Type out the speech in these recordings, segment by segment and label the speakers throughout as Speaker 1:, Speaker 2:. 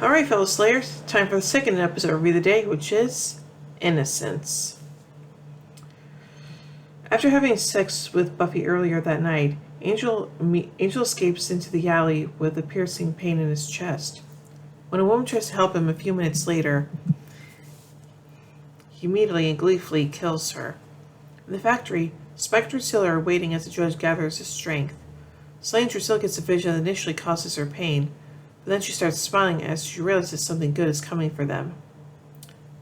Speaker 1: Alright, fellow Slayers, time for the second episode of Review the Day, which is Innocence. After having sex with Buffy earlier that night, Angel escapes into the alley with a piercing pain in his chest. When a woman tries to help him a few minutes later, he immediately and gleefully kills her. In the factory, Spike and Drusilla are waiting as the judge gathers his strength. Slaying Drusilla gets a vision that initially causes her pain, but then she starts smiling as she realizes something good is coming for them.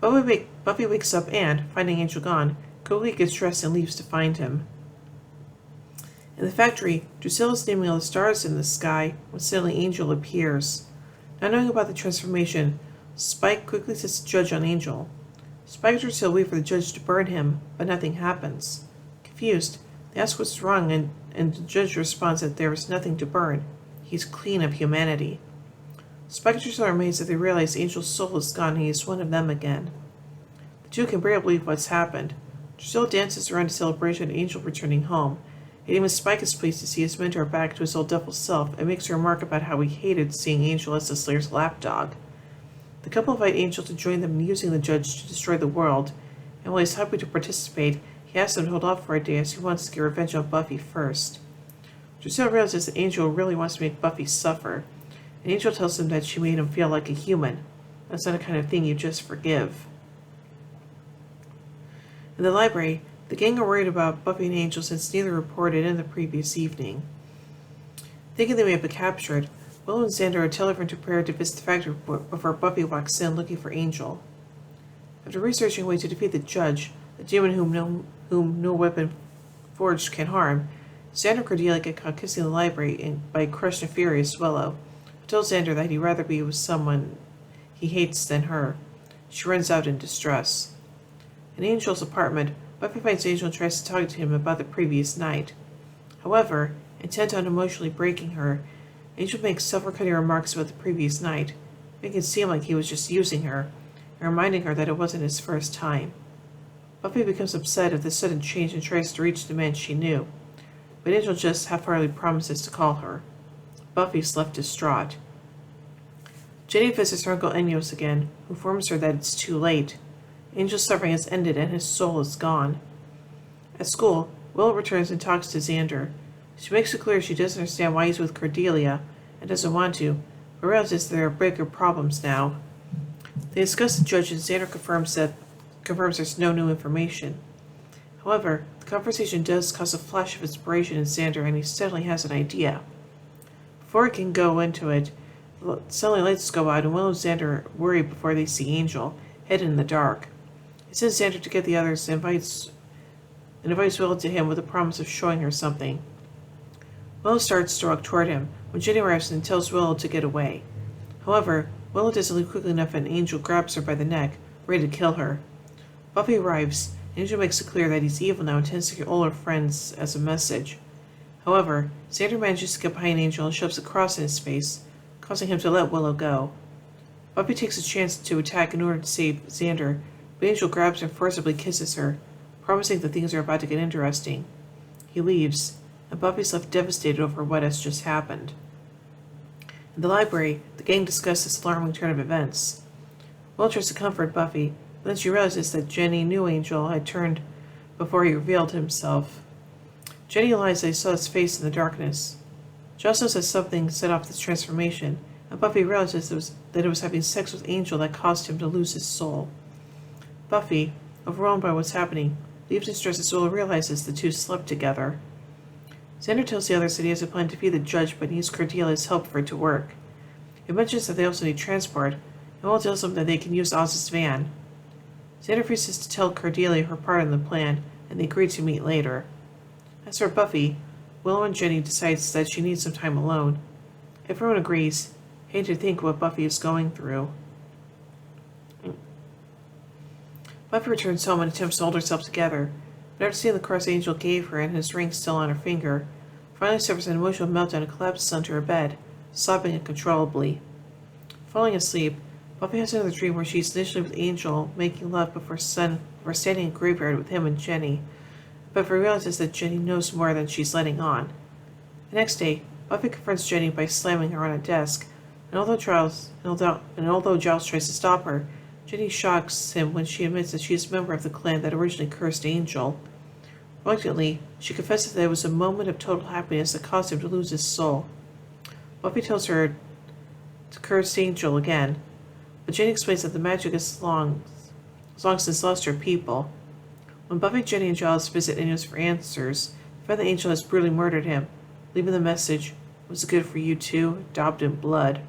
Speaker 1: Buffy wakes up and, finding Angel gone, quickly gets dressed and leaves to find him. In the factory, Drusilla is naming all the stars in the sky when suddenly Angel appears. Not knowing about the transformation, Spike quickly sets the judge on Angel. Spike and Drusilla wait for the judge to burn him, but nothing happens. Confused, they ask what's wrong, and the judge responds that there is nothing to burn. He's clean of humanity. Spike and Drusilla are amazed as they realize Angel's soul is gone and he is one of them again. The two can barely believe what's happened. Drusilla dances around a celebration at Angel returning home, and even Spike is pleased to see his mentor back to his old devil self and makes a remark about how he hated seeing Angel as the Slayer's lapdog. The couple invite Angel to join them in using the judge to destroy the world, and while he's happy to participate, he asks them to hold off for a day as he wants to get revenge on Buffy first. Drusilla realizes that Angel really wants to make Buffy suffer, and Angel tells him that she made him feel like a human. That's not the kind of thing you just forgive. In the library, the gang are worried about Buffy and Angel since neither reported in the previous evening. Thinking they may have been captured, Willow and Xander are telling everyone to prepare to visit the factory before Buffy walks in looking for Angel. After researching a way to defeat the judge, a demon whom no weapon forged can harm, Xander and Cordelia get caught kissing in the library by crushed and furious Willow, who tells Xander that he'd rather be with someone he hates than her. She runs out in distress. In Angel's apartment, Buffy finds Angel and tries to talk to him about the previous night. However, intent on emotionally breaking her, Angel makes self-cutting remarks about the previous night, making it seem like he was just using her, and reminding her that it wasn't his first time. Buffy becomes upset at this sudden change and tries to reach the man she knew, but Angel just half-heartedly promises to call her. Buffy's left distraught. Jenny visits her Uncle Enyos again, who informs her that it's too late. Angel's suffering has ended and his soul is gone. At school, Willow returns and talks to Xander. She makes it clear she doesn't understand why he's with Cordelia and doesn't want to, but realizes there are bigger problems now. They discuss the judge and Xander confirms there's no new information. However, the conversation does cause a flash of inspiration in Xander and he suddenly has an idea. Before he can go into it, suddenly lights go out and Willow and Xander worry before they see Angel, hidden in the dark. He sends Xander to get the others and invites Willow to him with a promise of showing her something. Willow starts to walk toward him when Jenny arrives and tells Willow to get away. However, Willow doesn't leave quickly enough and Angel grabs her by the neck, ready to kill her. Buffy arrives, and Angel makes it clear that he's evil now and intends to kill all her friends as a message. However, Xander manages to get behind Angel and shoves a cross in his face, causing him to let Willow go. Buffy takes a chance to attack in order to save Xander, but Angel grabs her and forcibly kisses her, promising that things are about to get interesting. He leaves, and Buffy's left devastated over what has just happened. In the library, the gang discuss this alarming turn of events. Willow tries to comfort Buffy, but then she realizes that Jenny knew Angel had turned before he revealed himself. Jenny lies that he saw his face in the darkness. She also says something set off this transformation, and Buffy realizes that it was having sex with Angel that caused him to lose his soul. Buffy, overwhelmed by what's happening, leaves in distress as Willow realizes the two slept together. Xander tells the others that he has a plan to defeat the judge but needs Cordelia's help for it to work. He mentions that they also need transport, and Willow tells them that they can use Oz's van. Xander refuses to tell Cordelia her part in the plan, and they agree to meet later. As for Buffy, Willow and Jenny decides that she needs some time alone. Everyone agrees, hating to think what Buffy is going through. Buffy returns home and attempts to hold herself together, but after seeing the cross Angel gave her and his ring still on her finger, finally suffers an emotional meltdown and collapses onto her bed, sobbing uncontrollably. Falling asleep, Buffy has another dream where she's initially with Angel, making love before standing in a graveyard with him and Jenny, but Buffy realizes that Jenny knows more than she's letting on. The next day, Buffy confronts Jenny by slamming her on a desk, although Giles tries to stop her, Jenny shocks him when she admits that she is a member of the clan that originally cursed Angel. Reluctantly, she confesses that it was a moment of total happiness that caused him to lose his soul. Buffy tells her to curse Angel again, but Jenny explains that the magic is long since lost her people. When Buffy, Jenny, and Giles visit Innocence for answers, they find that Angel has brutally murdered him, leaving the message, "Was it good for you too?" daubed in blood.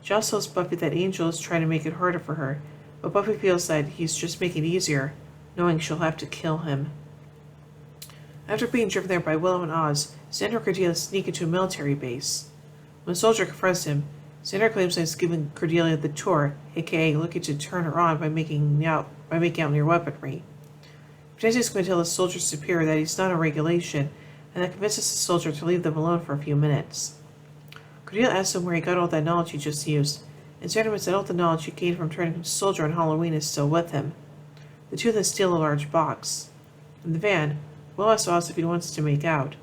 Speaker 1: Giles tells Buffy that Angel is trying to make it harder for her, but Buffy feels that he's just making it easier, knowing she'll have to kill him. After being driven there by Willow and Oz, Xander and Cordelia sneak into a military base. When a soldier confronts him, Xander claims that he's giving Cordelia the tour, aka looking to turn her on by making out near weaponry. He pretends he's going to tell the soldier's superior that he's not a regulation, and that convinces the soldier to leave them alone for a few minutes. Cordelia asks him where he got all that knowledge he just used, and Xander admits that all the knowledge he gained from turning into a soldier on Halloween is still with him. The two then steal a large box. In the van, Will asks Oz if he wants to make out.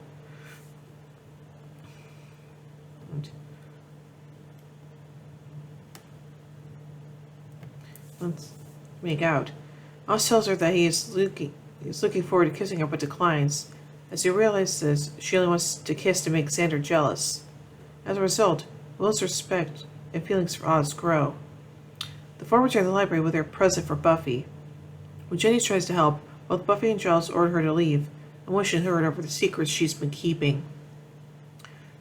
Speaker 1: Oz tells her that he's looking forward to kissing her but declines, as he realizes she only wants to kiss to make Xander jealous. As a result, Will's respect and feelings for Oz grow. The four return to the library with their present for Buffy. When Jenny tries to help, both Buffy and Giles order her to leave, and wishing her over the secrets she's been keeping.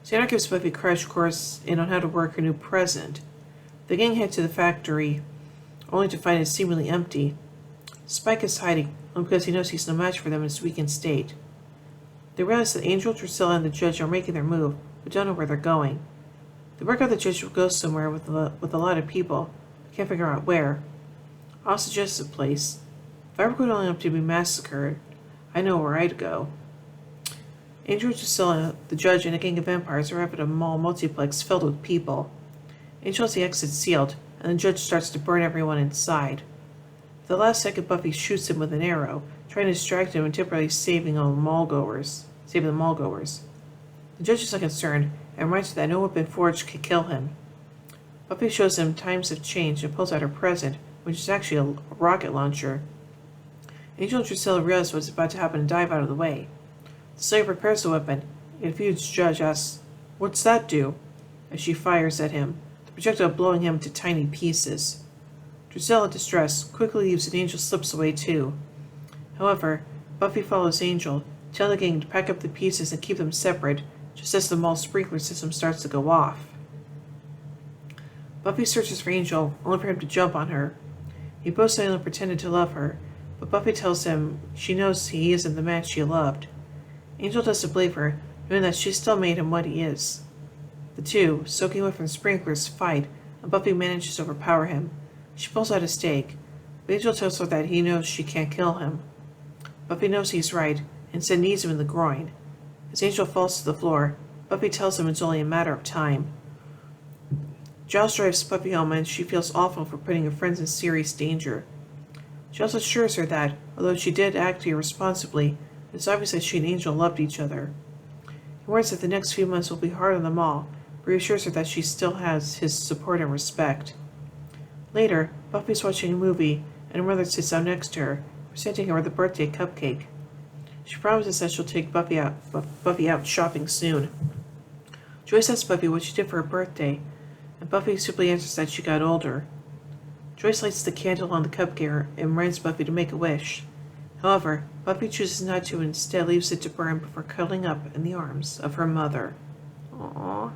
Speaker 1: Xander gives Buffy a crash course on how to work her new present. The gang head to the factory, only to find it seemingly empty. Spike is hiding, only because he knows he's no match for them in his weakened state. They realize that Angel, Drusilla, and the judge are making their move, but don't know where they're going. They work out the judge will go somewhere with a lot of people, but can't figure out where. I'll suggest a place. If I were going only up to be massacred, I know where I'd go. Angel, Drusilla, the judge, and a gang of vampires arrive at a mall multiplex filled with people. Angel has the exit sealed, and the judge starts to burn everyone inside. At the last second, Buffy shoots him with an arrow, trying to distract him and temporarily saving the mallgoers. The judge is not concerned and reminds her that no weapon forged could kill him. Buffy shows him times have changed and pulls out her present, which is actually a rocket launcher. Angel and Drusilla realize what's about to happen and dive out of the way. The slave prepares the weapon, and a confused judge asks, "What's that do?" as she fires at him, the projectile blowing him into tiny pieces. Drusilla, distressed, quickly leaves and Angel slips away too. However, Buffy follows Angel, telling the gang to pack up the pieces and keep them separate, just as the mall sprinkler system starts to go off. Buffy searches for Angel, only for him to jump on her. He boasts that he only pretended to love her, but Buffy tells him she knows he isn't the man she loved. Angel doesn't believe her, knowing that she still made him what he is. The two, soaking wet from sprinklers, fight, and Buffy manages to overpower him. She pulls out a stake, but Angel tells her that he knows she can't kill him. Buffy knows he's right, and instead knees him in the groin. As Angel falls to the floor, Buffy tells him it's only a matter of time. Giles drives Buffy home and she feels awful for putting her friends in serious danger. Giles assures her that, although she did act irresponsibly, it's obvious that she and Angel loved each other. He warns that the next few months will be hard on them all, but reassures her that she still has his support and respect. Later, Buffy's watching a movie, and her mother sits down next to her, presenting her with a birthday cupcake. She promises that she'll take Buffy out shopping soon. Joyce asks Buffy what she did for her birthday, and Buffy simply answers that she got older. Joyce lights the candle on the cupcake and reminds Buffy to make a wish. However, Buffy chooses not to and instead leaves it to burn before cuddling up in the arms of her mother. Aww.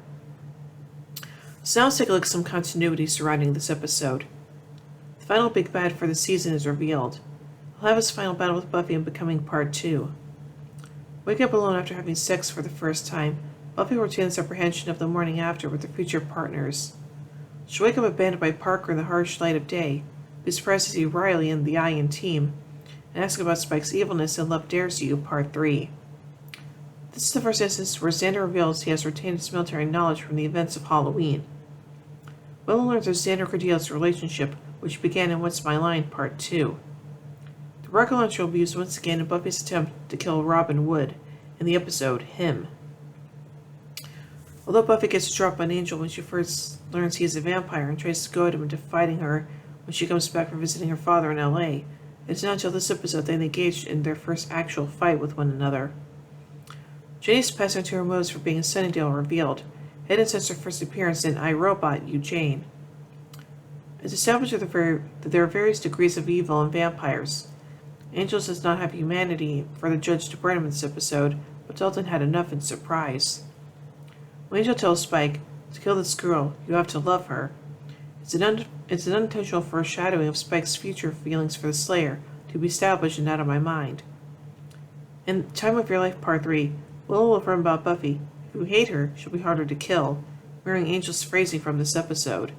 Speaker 1: So now let's take a look at some continuity surrounding this episode. The final big bad for the season is revealed. He'll have his final battle with Buffy in Becoming Part 2. Wake up alone after having sex for the first time, Buffy retains apprehension of the morning after with her future partners. She'll wake up abandoned by Parker in the harsh light of day, be surprised to see Riley and the Iron team, and ask about Spike's evilness in Love Dares You, Part 3. This is the first instance where Xander reveals he has retained his military knowledge from the events of Halloween. Willow learns of Xander and Cordelia's relationship, which began in What's My Line, Part 2. The rocket launcher will be used once again in Buffy's attempt to kill Robin Wood in the episode Him. Although Buffy gets a drop on Angel when she first learns he is a vampire and tries to goad him into fighting her when she comes back from visiting her father in LA, it's not until this episode they engage in their first actual fight with one another. Jenny's passing to her motives for being a Sunnydale are revealed, hidden since her first appearance in I, Robot, You, Jane. It's established that there are various degrees of evil in vampires. Angel does not have humanity for the judge to burn him in this episode, but Dalton had enough in Surprise. When Angel tells Spike, to kill this girl, you have to love her, it's an unintentional foreshadowing of Spike's future feelings for the Slayer to be established and out of my mind. In Time of Your Life Part 3, Willow will learn about Buffy. If you hate her, she'll be harder to kill, mirroring Angel's phrasing from this episode.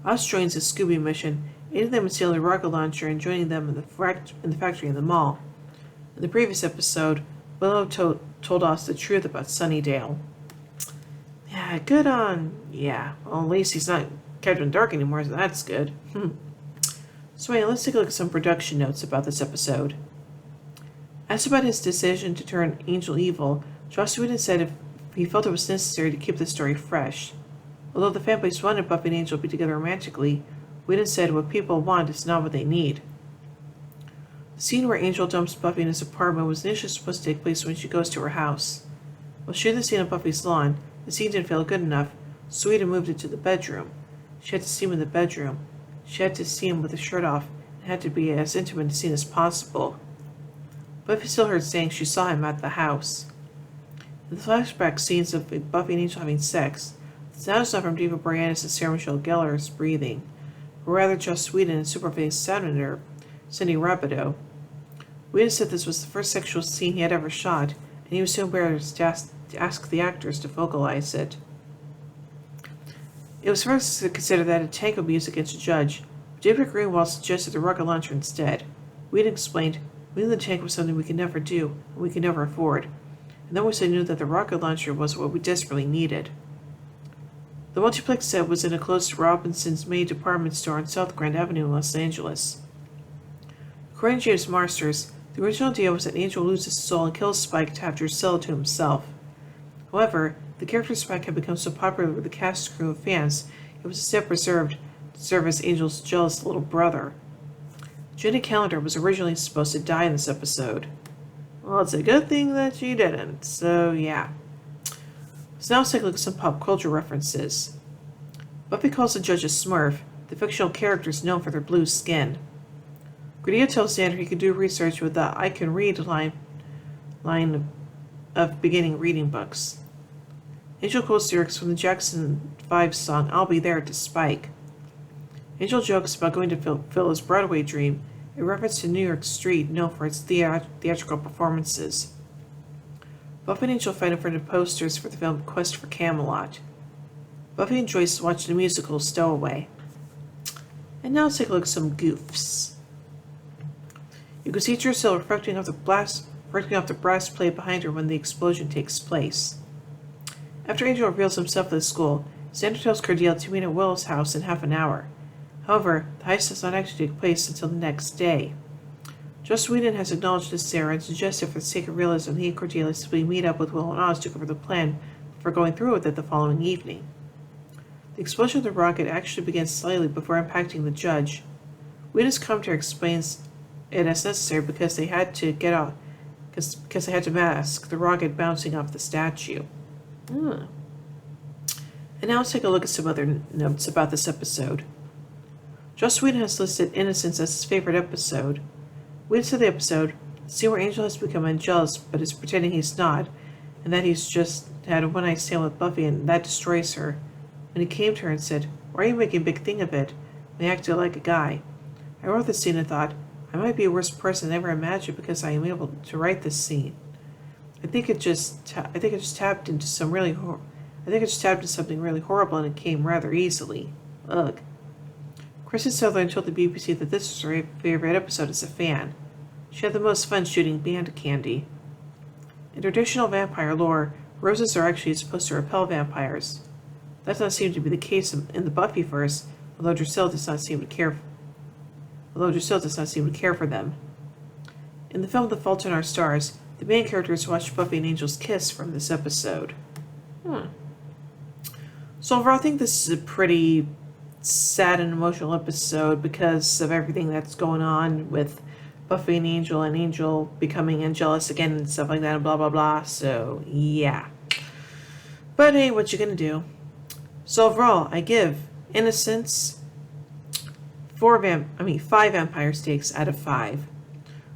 Speaker 1: Oz joins the Scooby mission, aiding them in stealing the rocket launcher and joining them in the factory in the mall. In the previous episode, Willow told Oz the truth about Sunnydale. Yeah, good on... Yeah, well, at least he's not kept in the dark anymore, so that's good. So anyway, let's take a look at some production notes about this episode. Asked about his decision to turn Angel evil, Joss Whedon said if he felt it was necessary to keep the story fresh. Although the fanbase wanted Buffy and Angel to be together romantically, Whedon said what people want is not what they need. The scene where Angel dumps Buffy in his apartment was initially supposed to take place when she goes to her house. While shooting the scene on Buffy's lawn, the scene didn't feel good enough, so Whedon moved it to the bedroom. She had to see him in the bedroom. She had to see him with his shirt off, and had to be as intimate a scene as possible. Buffy still heard saying she saw him at the house. In the flashback scenes of Buffy and Angel having sex, the sound is not from Diva Boreanaz and Sarah Michelle Gellar's breathing, but rather Joss Whedon and supervising sound editor Cindy Rabideau. Whedon said this was the first sexual scene he had ever shot, and he was so embarrassed to ask the actors to vocalize it. It was first considered that a tank would be used against a judge, but David Greenwald suggested the rocket launcher instead. Whedon explained, "We knew the tank was something we could never do, and we could never afford. And then we also knew that the rocket launcher was what we desperately needed." The multiplex set was in a closed Robinson's May department store on South Grand Avenue in Los Angeles. According to James Marsters, the original idea was that Angel loses his soul and kills Spike to sell it to himself. However, the character Spike had become so popular with the cast and crew of fans, it was instead preserved to serve as Angel's jealous little brother. Jenny Calendar was originally supposed to die in this episode. Well, it's a good thing that she didn't, so yeah. So now let's take a look at some pop culture references. Buffy calls the judge a Smurf, the fictional characters known for their blue skin. Grideo tells Xander he can do research with the I can read line of beginning reading books. Angel quotes lyrics from the Jackson 5 song I'll Be There to Spike. Angel jokes about going to fulfill his Broadway dream, a reference to New York Street known for its theatrical performances. Buffy and Angel fight in front of posters for the film Quest for Camelot. Buffy and Joyce watch the musical Stowaway. And now let's take a look at some goofs. You can see Drusilla reflecting off the brass plate behind her when the explosion takes place. After Angel reveals himself at the school, Xander tells Cordelia to meet at Willow's house in half an hour. However, the heist does not actually take place until the next day. Joss Whedon has acknowledged this Sarah and suggested for the sake of realism he and Cordelia simply meet up with Willow and Oz to cover the plan before going through with it the following evening. The explosion of the rocket actually begins slightly before impacting the judge. Whedon's commentary explains it as necessary because they had to mask the rocket bouncing off the statue. And now let's take a look at some other notes about this episode. Joss Whedon has listed Innocence as his favorite episode. Whedon said the episode, the scene where Angel has become unjealous but is pretending he's not, and that he's just had a one-night stand with Buffy and that destroys her. When he came to her and said, "Why are you making a big thing of it?" when he acted like a guy. I wrote this scene and thought, I might be a worse person than I ever imagined because I am able to write this scene. I think it just tapped into something really horrible and it came rather easily. Ugh. Kristen Sutherland told the BBC that this was her favorite episode as a fan. She had the most fun shooting band candy. In traditional vampire lore, roses are actually supposed to repel vampires. That does not seem to be the case in the Buffyverse, although Drusilla does not seem to care for them. In the film The Fault in Our Stars, the main characters watch Buffy and Angel's kiss from this episode. So overall, I think this is a pretty sad and emotional episode because of everything that's going on with Buffy and Angel becoming Angelus again and stuff like that and blah blah blah. So yeah. But hey, what you gonna do? So overall, I give Innocence 5 vampire steaks out of 5.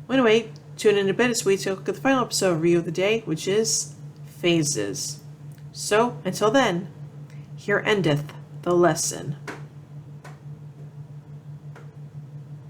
Speaker 1: Well, anyway, tune in a bit as we take a look at the final episode review of the day, which is Phases. So until then, here endeth the lesson.